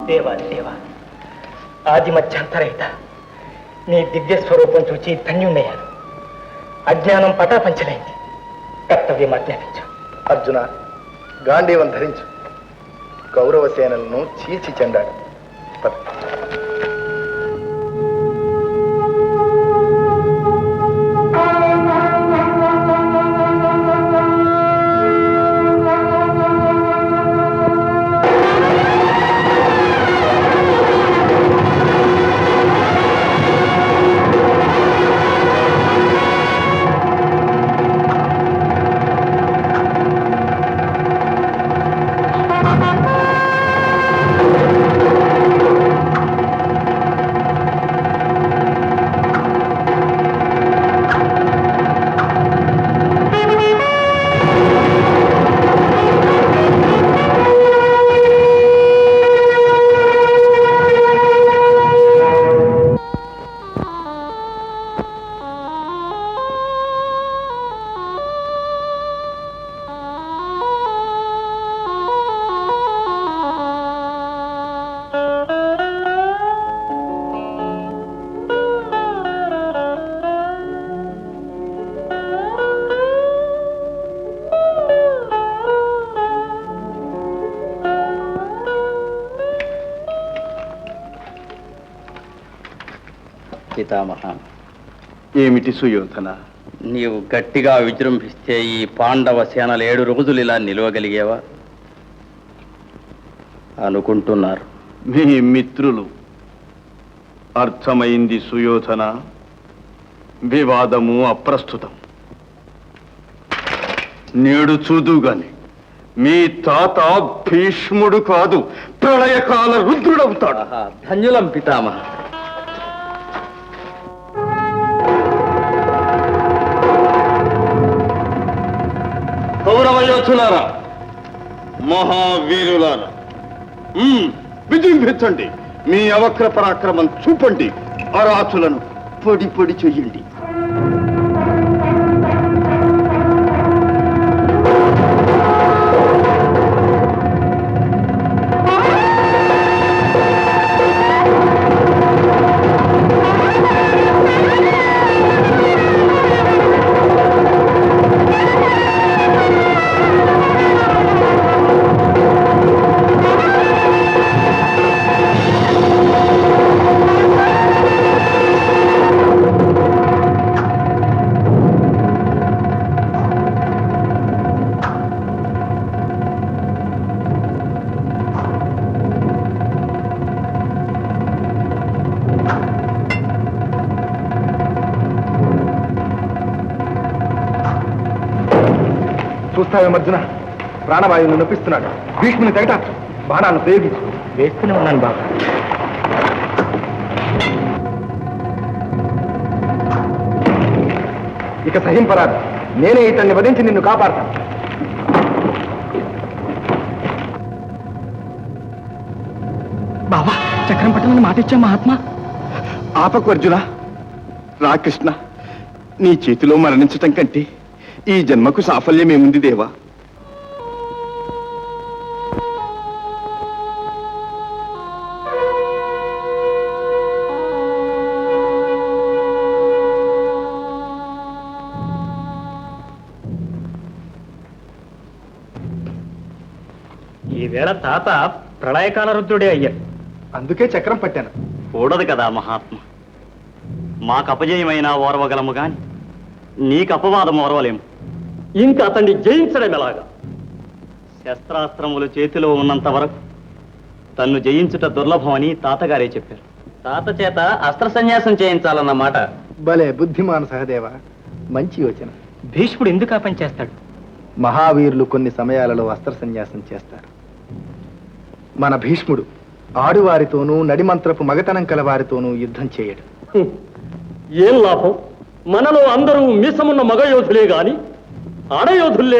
దేవా దేవా, ఆది మధ్యాంతరహిత నీ దివ్య స్వరూపం చూచి ధన్యుణ్ణయ్యాను. అజ్ఞానం పటాపంచలైంది. కర్తవ్యం ఆజ్ఞాపించు. అర్జున, గాంధీవం ధరించు. కౌరవ సేనలను చీల్చి చెండాడు. పితామహ, ఏమిటి సుయోధన? నీవు గట్టిగా విజృంభిస్తే ఈ పాండవ సేనలు 7 రోజులు ఇలా నిలవగలిగేవా అనుకుంటున్నారు మీ మిత్రులు. అర్థమైంది సుయోధన. వివాదము అప్రస్తుతం. నేడు చూదుగాని మీ తాత భీష్ముడు కాదు, ప్రళయకాల రుద్రుడవుతాడు. ధన్యులం పితామహ. కౌరవ యోధులారా, మహావీరులారా, విజృంభించండి. మీ అవక్ర పరాక్రమం చూపండి. అరాచులను పొడి పొడి చెయ్యండి. చూస్తావేం అర్జున, ప్రాణవాయువును నొప్పిస్తున్నాడు. భీష్ముని తెగటాచ్చు. బాణాలను ప్రయోగించు. వేస్తూనే ఉన్నాను బాబా. ఇక సహింపరాదు. నేనే ఇతన్ని వధించి నిన్ను కాపాడతాను. బాబా, చక్రం పట్టమని మాట ఇచ్చా మహాత్మా. ఆపకు అర్జున. రా కృష్ణ, నీ చేతిలో మరణించటం కంటే ఈ జన్మకు సాఫల్యమేముంది దేవా? ఈవేళ తాత ప్రళయకాల రుద్రుడే అయ్యారు. అందుకే చక్రం పట్టాను. కూడదు కదా మహాత్మ. మాకు అపజయమైన ఓర్వగలము గాని నీకు అపవాదం ఓర్వలేము. ఇంకా అతన్ని జయించడం ఎలాగా? శస్త్రాస్త్రములు చేతిలో ఉన్నంత వరకు తన్ను జయించుట దుర్లభమని తాతగారే చెప్పారు. తాత చేత అస్త్ర సన్యాసం చేయించాలన్నమాట. భలే బుద్ధిమాన్ సహదేవ, మంచి యోచన. భీష్ముడు ఎందుకు ఆ పని చేస్తాడు? మహావీరులు కొన్ని సమయాలలో అస్త్ర సన్యాసం చేస్తారు. మన భీష్ముడు ఆడువారితోనూ నడిమంత్రపు మగతనం కల వారితోనూ యుద్ధం చేయడు. ఏం లాభం? మనలో అందరూ మీసమున్న మగ యోధులే గాని ఆడయోధుల్లే.